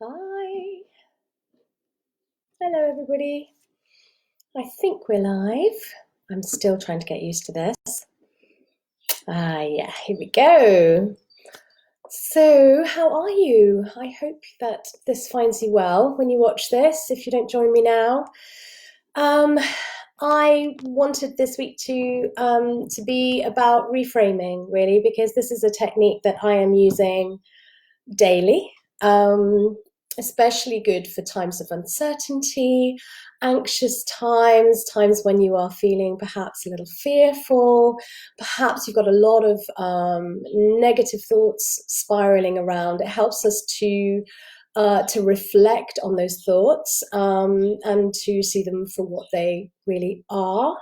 Hi. Hello, everybody. I think we're live. I'm still trying to get used to this. Yeah, here we go. So, how are you? I hope that this finds you well when you watch this, if you don't join me now. I wanted this week to be about reframing, really, because this is a technique that I am using daily, especially good for times of uncertainty, anxious times, times when you are feeling perhaps a little fearful, perhaps you've got a lot of negative thoughts spiraling around. It helps us to reflect on those thoughts and to see them for what they really are.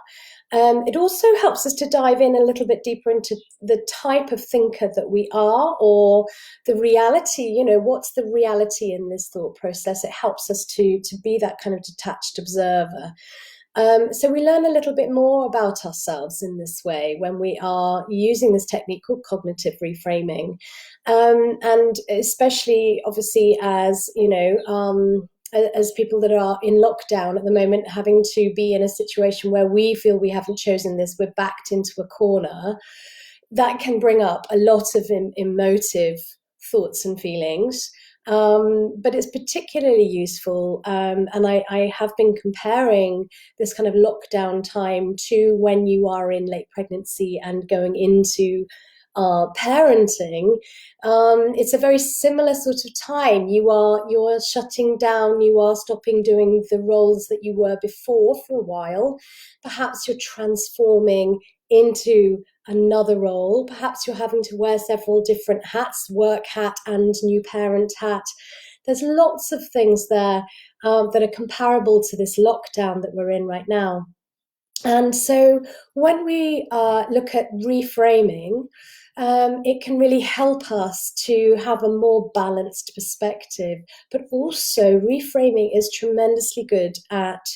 It also helps us to dive in a little bit deeper into the type of thinker that we are, or the reality, what's the reality in this thought process. It helps us to be that kind of detached observer. So we learn a little bit more about ourselves in this way when we are using this technique called cognitive reframing. And especially, obviously, as people that are in lockdown at the moment, having to be in a situation where we feel we haven't chosen this, we're backed into a corner, that can bring up a lot of emotive thoughts and feelings. But it's particularly useful, and I have been comparing this kind of lockdown time to when you are in late pregnancy and going into parenting. It's a very similar sort of time. You're shutting down, you are stopping doing the roles that you were before for a while. Perhaps you're transforming into another role. Perhaps you're having to wear several different hats, work hat and new parent hat. There's lots of things there that are comparable to this lockdown that we're in right now. And so when we look at reframing, it can really help us to have a more balanced perspective. But also, reframing is tremendously good at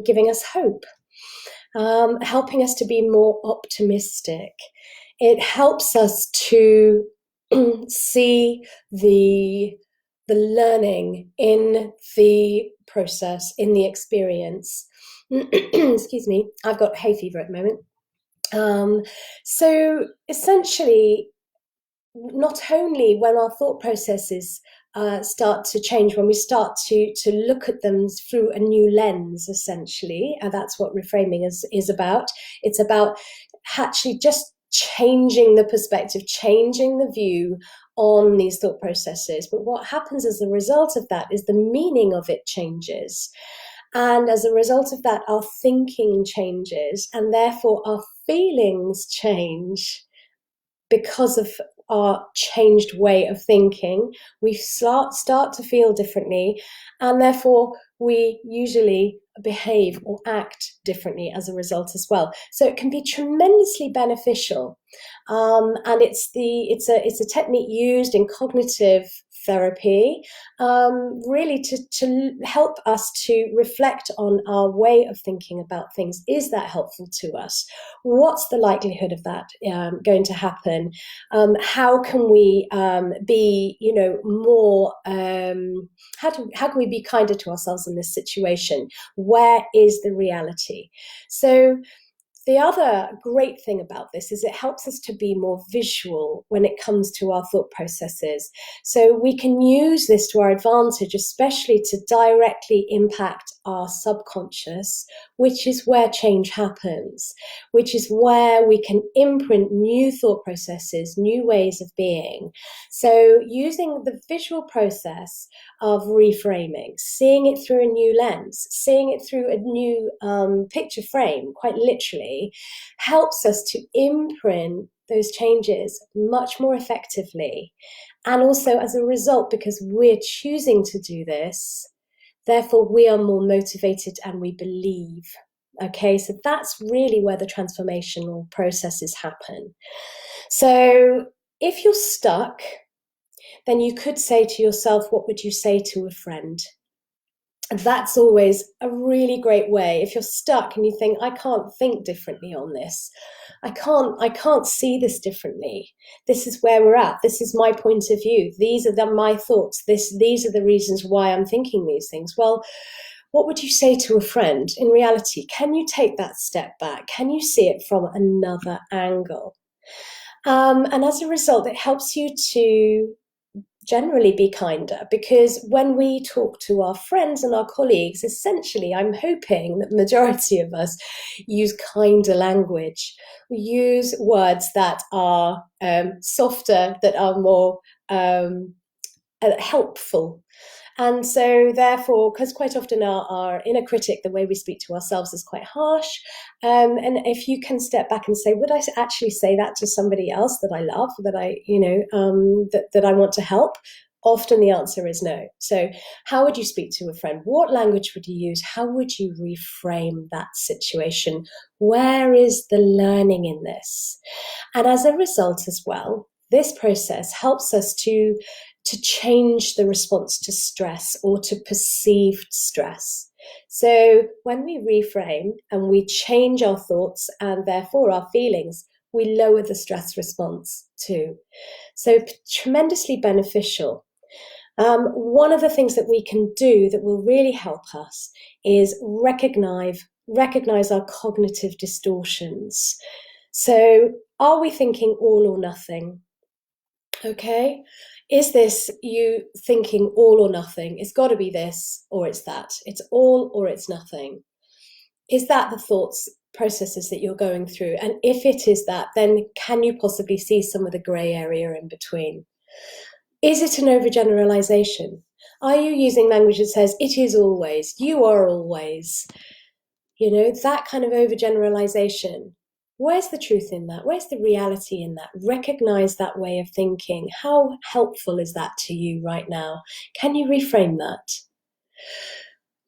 giving us hope, helping us to be more optimistic. It helps us to see the learning in the process, in the experience. Excuse me, I've got hay fever at the moment. So essentially, not only when our thought processes start to change, when we start to look at them through a new lens, essentially, and that's what reframing is about. It's about actually just changing the perspective, changing the view on these thought processes. But what happens as a result of that is the meaning of it changes. And as a result of that, our thinking changes, and therefore our feelings change because of our changed way of thinking. We start to feel differently, and therefore we usually behave or act differently as a result as well. So it can be tremendously beneficial, and it's a technique used in cognitive therapy, really to help us to reflect on our way of thinking about things. Is that helpful to us? What's the likelihood of that going to happen? How can we be, more? How can we be kinder to ourselves in this situation? Where is the reality? So the other great thing about this is it helps us to be more visual when it comes to our thought processes. So we can use this to our advantage, especially to directly impact our subconscious, which is where change happens, which is where we can imprint new thought processes, new ways of being. So using the visual process of reframing, seeing it through a new lens, seeing it through a new picture frame, quite literally, helps us to imprint those changes much more effectively. And also, as a result, because we're choosing to do this, therefore we are more motivated and we believe. Okay, so that's really where the transformational processes happen. So if you're stuck, then you could say to yourself, what would you say to a friend? That's always a really great way. If you're stuck and you think, I can't think differently on this, I can't see this differently. This is where we're at. This is my point of view. These are my thoughts. These are the reasons why I'm thinking these things. Well, what would you say to a friend? In reality, can you take that step back? Can you see it from another angle? And as a result, it helps you to generally be kinder, because when we talk to our friends and our colleagues, essentially, I'm hoping that the majority of us use kinder language. We use words that are softer, that are more helpful. And so therefore, because quite often our inner critic, the way we speak to ourselves, is quite harsh. And if you can step back and say, would I actually say that to somebody else that I love, that that I want to help? Often the answer is no. So how would you speak to a friend? What language would you use? How would you reframe that situation? Where is the learning in this? And as a result as well, this process helps us to change the response to stress or to perceived stress. So when we reframe and we change our thoughts and therefore our feelings, we lower the stress response too. So tremendously beneficial. One of the things that we can do that will really help us is recognize our cognitive distortions. So are we thinking all or nothing? Okay. Is this you thinking all or nothing? It's got to be this or it's that. It's all or it's nothing. Is that the thoughts processes that you're going through? And if it is that, then can you possibly see some of the grey area in between? Is it an overgeneralization? Are you using language that says it is always, you are always, that kind of overgeneralization? Where's the truth in that? Where's the reality in that? Recognize that way of thinking. How helpful is that to you right now? Can you reframe that?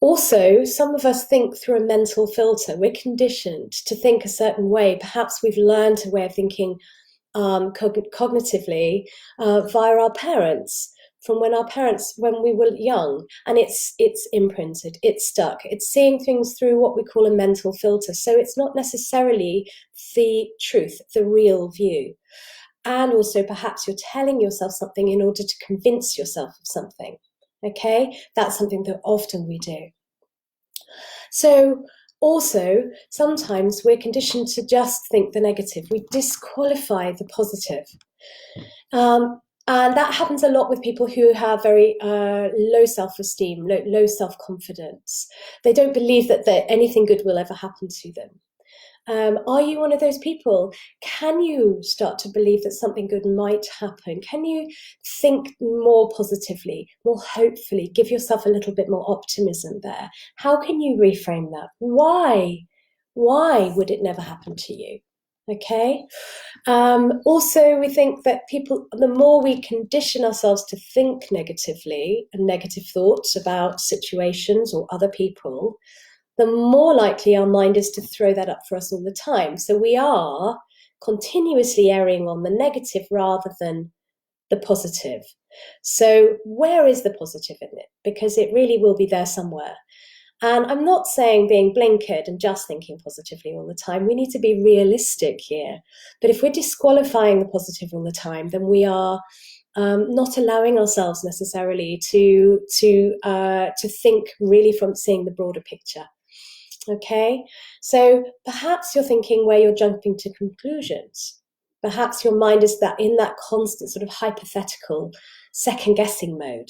Also, some of us think through a mental filter. We're conditioned to think a certain way. Perhaps we've learned a way of thinking cognitively via our parents, from when we were young, and it's imprinted, it's stuck, it's seeing things through what we call a mental filter. So it's not necessarily the truth, the real view. And also perhaps you're telling yourself something in order to convince yourself of something. Okay, that's something that often we do. So also, sometimes we're conditioned to just think the negative. We disqualify the positive. And that happens a lot with people who have very low self-esteem, low self-confidence. They don't believe that anything good will ever happen to them. Are you one of those people? Can you start to believe that something good might happen? Can you think more positively, more hopefully, give yourself a little bit more optimism there? How can you reframe that? Why would it never happen to you? Okay. Also, we think that the more we condition ourselves to think negatively and negative thoughts about situations or other people, the more likely our mind is to throw that up for us all the time. So we are continuously erring on the negative rather than the positive. So where is the positive in it? Because it really will be there somewhere. And I'm not saying being blinkered and just thinking positively all the time. We need to be realistic here. But if we're disqualifying the positive all the time, then we are not allowing ourselves necessarily to think really from seeing the broader picture. Okay, so perhaps you're thinking where you're jumping to conclusions. Perhaps your mind is in that constant sort of hypothetical second-guessing mode,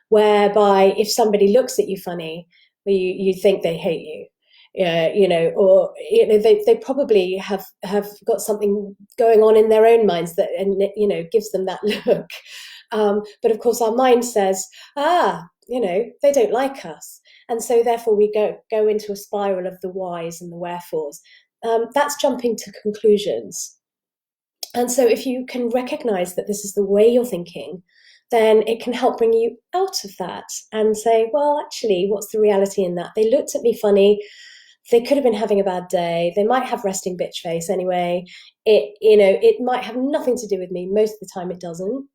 whereby if somebody looks at you funny, you think they hate you. Or they probably have got something going on in their own minds that gives them that look. But of course, our mind says, they don't like us. And so therefore we go into a spiral of the whys and the wherefores. That's jumping to conclusions. And so if you can recognize that this is the way you're thinking, then it can help bring you out of that and say, well, actually, what's the reality in that? They looked at me funny. They could have been having a bad day. They might have resting bitch face anyway. It might have nothing to do with me. Most of the time it doesn't.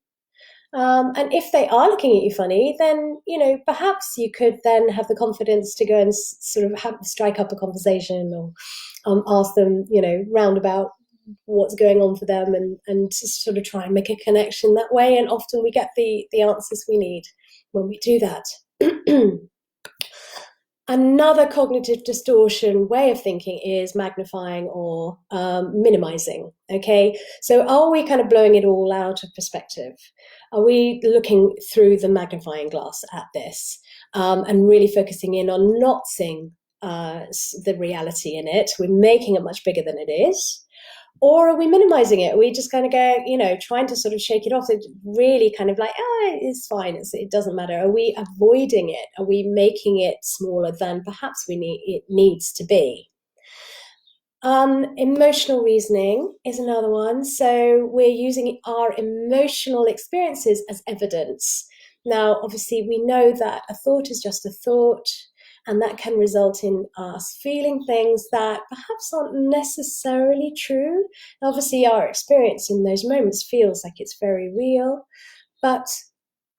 And if they are looking at you funny, then, perhaps you could then have the confidence to go and sort of strike up a conversation, or ask them, roundabout what's going on for them, and sort of try and make a connection that way. And often we get the answers we need when we do that. Another cognitive distortion way of thinking is magnifying or minimizing. Okay, so are we kind of blowing it all out of perspective? Are we looking through the magnifying glass at this, and really focusing in on not seeing the reality in it? We're making it much bigger than it is. Or are we minimizing it? Are we just kind of go, trying to sort of shake it off? It's really kind of like, it's fine. It doesn't matter. Are we avoiding it? Are we making it smaller than perhaps it needs to be? Emotional reasoning is another one. So we're using our emotional experiences as evidence. Now, obviously, we know that a thought is just a thought, and that can result in us feeling things that perhaps aren't necessarily true. Obviously, our experience in those moments feels like it's very real, but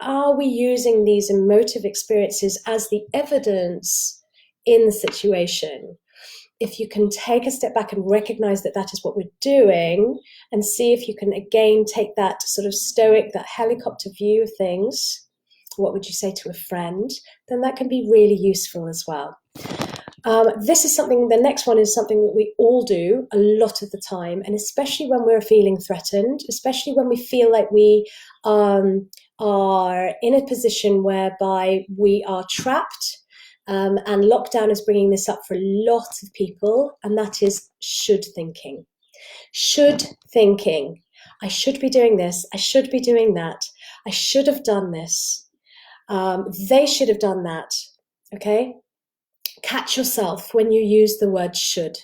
are we using these emotive experiences as the evidence in the situation? If you can take a step back and recognize that that is what we're doing, and see if you can again take that sort of stoic, that helicopter view of things, what would you say to a friend, then that can be really useful as well. The next one is something that we all do a lot of the time, and especially when we're feeling threatened, especially when we feel like we are in a position whereby we are trapped, and lockdown is bringing this up for a lot of people, and that is should thinking. Should thinking. I should be doing this. I should be doing that. I should have done this. They should have done that. Okay? Catch yourself when you use the word should.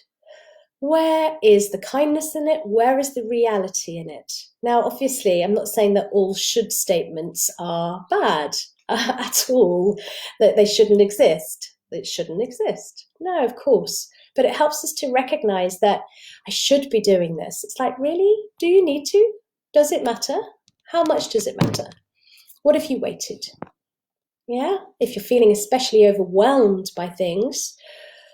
Where is the kindness in it? Where is the reality in it? Now, obviously, I'm not saying that all should statements are bad at all, that they shouldn't exist. It shouldn't exist. No, of course. But it helps us to recognize that I should be doing this. It's like, really? Do you need to? Does it matter? How much does it matter? What if you waited? Yeah, if you're feeling especially overwhelmed by things,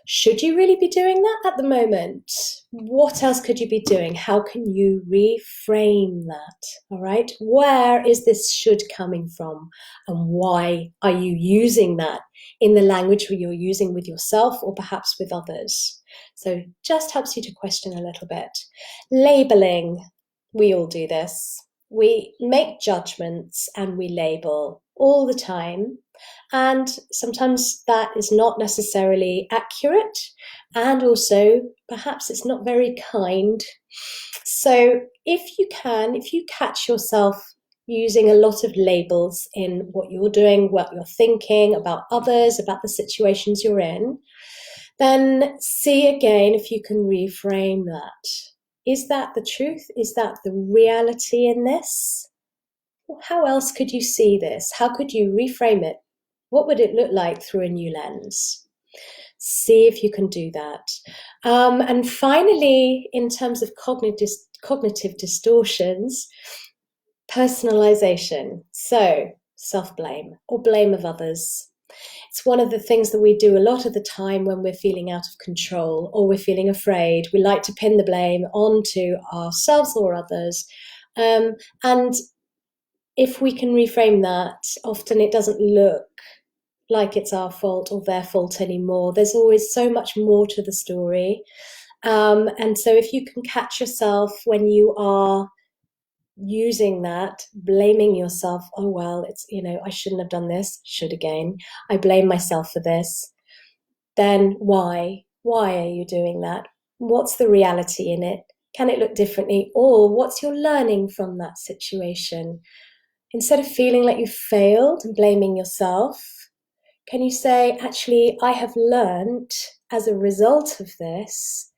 should you really be doing that at the moment? What else could you be doing? How can you reframe that? All right, where is this should coming from, and why are you using that in the language you're using with yourself or perhaps with others? So just helps you to question a little bit. Labeling, we all do this. We make judgments and we label all the time. And sometimes that is not necessarily accurate. And also, perhaps it's not very kind. So if you catch yourself using a lot of labels in what you're doing, what you're thinking about others, about the situations you're in, then see again if you can reframe that. Is that the truth? Is that the reality in this? How else could you see this? How could you reframe it? What would it look like through a new lens? See if you can do that. And finally, in terms of cognitive distortions, personalization. So self-blame or blame of others. It's one of the things that we do a lot of the time when we're feeling out of control or we're feeling afraid. We like to pin the blame onto ourselves or others. And if we can reframe that, often it doesn't look like it's our fault or their fault anymore. There's always so much more to the story. And so if you can catch yourself when you are using that, blaming yourself, oh, well, it's, I shouldn't have done this, should again, I blame myself for this, then why? Why are you doing that? What's the reality in it? Can it look differently? Or what's your learning from that situation? Instead of feeling like you failed and blaming yourself, can you say, actually, I have learned as a result of this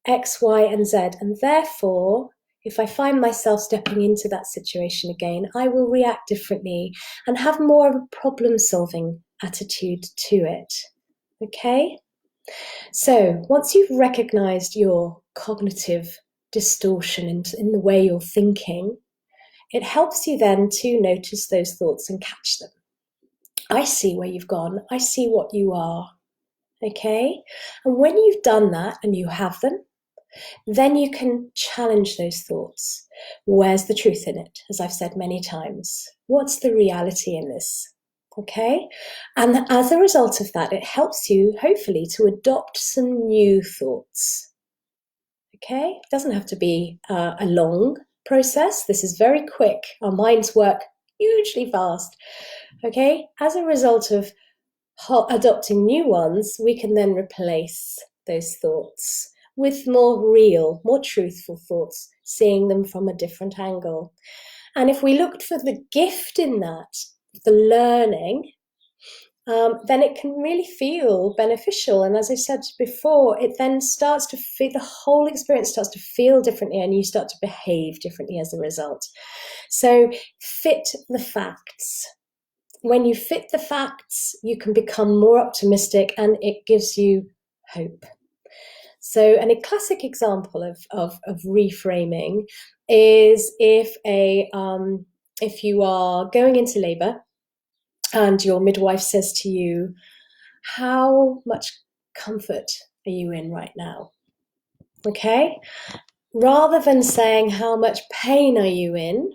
X, Y, and Z, and therefore, if I find myself stepping into that situation again, I will react differently and have more of a problem-solving attitude to it. Okay? So once you've recognized your cognitive distortion in the way you're thinking, it helps you then to notice those thoughts and catch them. I see where you've gone. I see what you are. Okay? And when you've done that and you have them, then you can challenge those thoughts. Where's the truth in it? As I've said many times, what's the reality in this? Okay? And as a result of that, it helps you, hopefully, to adopt some new thoughts. Okay? It doesn't have to be a long process. This is very quick. Our minds work hugely fast. Okay? As a result of adopting new ones, we can then replace those thoughts with more real, more truthful thoughts, seeing them from a different angle. And if we looked for the gift in that, the learning, then it can really feel beneficial. And as I said before, it then starts to feel, the whole experience starts to feel differently, and you start to behave differently as a result. So fit the facts. When you fit the facts, you can become more optimistic, and it gives you hope. So, and a classic example of reframing is if you are going into labour and your midwife says to you, how much comfort are you in right now? Okay? Rather than saying, how much pain are you in?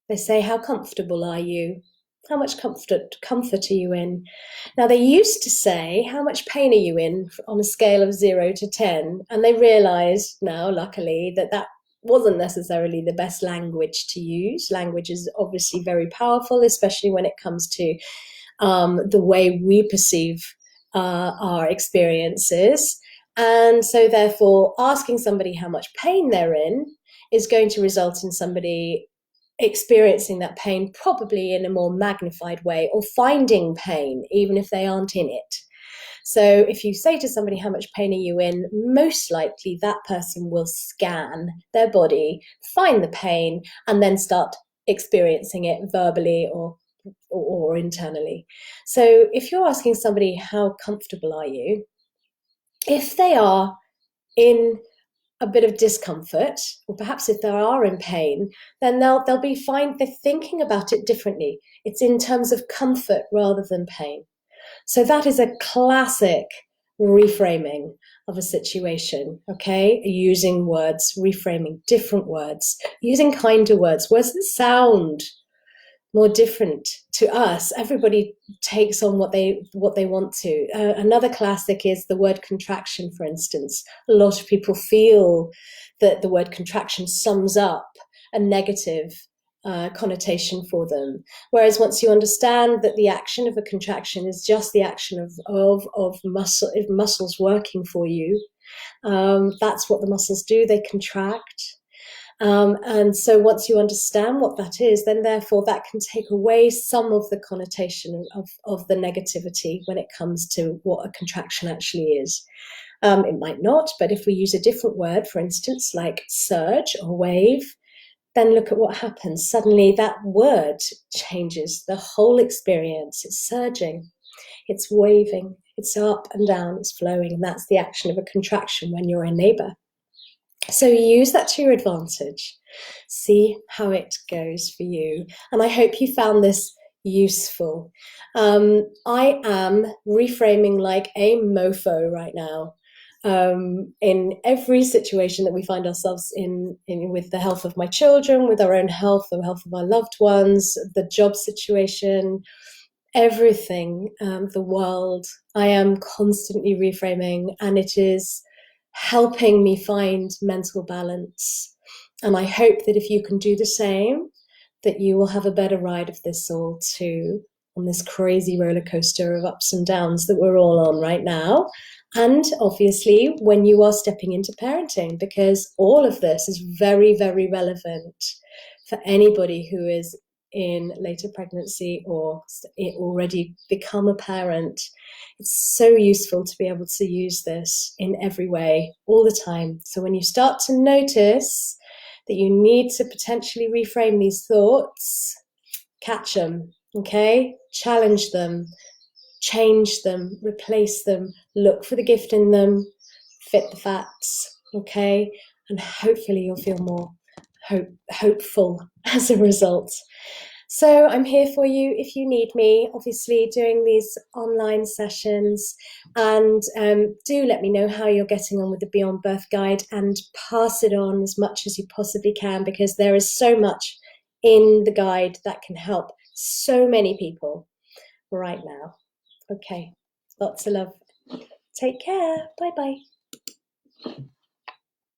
They say, how comfortable are you? How much comfort are you in? Now, they used to say, how much pain are you in on a scale of 0 to 10? And they realised now, luckily, that wasn't necessarily the best language to use. Language is obviously very powerful, especially when it comes to the way we perceive our experiences. And so therefore, asking somebody how much pain they're in is going to result in somebody experiencing that pain probably in a more magnified way, or finding pain even if they aren't in it. So if you say to somebody, how much pain are you in? Most likely that person will scan their body, find the pain, and then start experiencing it verbally or internally. So if you're asking somebody, how comfortable are you? If they are in a bit of discomfort, or perhaps if they are in pain, then they'll be fine. They're thinking about it differently. It's in terms of comfort rather than pain. So that is a classic reframing of a situation, okay? Using words, reframing different words, using kinder words that sound more different to us. Everybody takes on what they want to. Another classic is the word contraction, for instance. A lot of people feel that the word contraction sums up a negative connotation for them. Whereas once you understand that the action of a contraction is just the action of muscles working for you, that's what the muscles do. They contract. And so once you understand what that is, then therefore that can take away some of the connotation of the negativity when it comes to what a contraction actually is. It might not, but if we use a different word, for instance, like surge or wave, then look at what happens. Suddenly that word changes the whole experience. It's surging, it's waving, it's up and down, it's flowing. And that's the action of a contraction when you're in labour. So use that to your advantage. See how it goes for you. And I hope you found this useful. I am reframing like a mofo right now. In every situation that we find ourselves in with the health of my children, with our own health, the health of our loved ones, the job situation, everything, the world, I am constantly reframing, and it is helping me find mental balance. And I hope that if you can do the same, that you will have a better ride of this all too, on this crazy roller coaster of ups and downs that we're all on right now. And obviously when you are stepping into parenting, because all of this is very, very relevant for anybody who is in later pregnancy or already become a parent. It's so useful to be able to use this in every way, all the time. So when you start to notice that you need to potentially reframe these thoughts, catch them, okay? Challenge them, change them, replace them, look for the gift in them, fit the facts, okay? And hopefully you'll feel more hopeful as a result. So I'm here for you if you need me, obviously doing these online sessions, and do let me know how you're getting on with the Beyond Birth Guide, and pass it on as much as you possibly can, because there is so much in the guide that can help so many people right now. Okay, lots of love. Take care. Bye bye.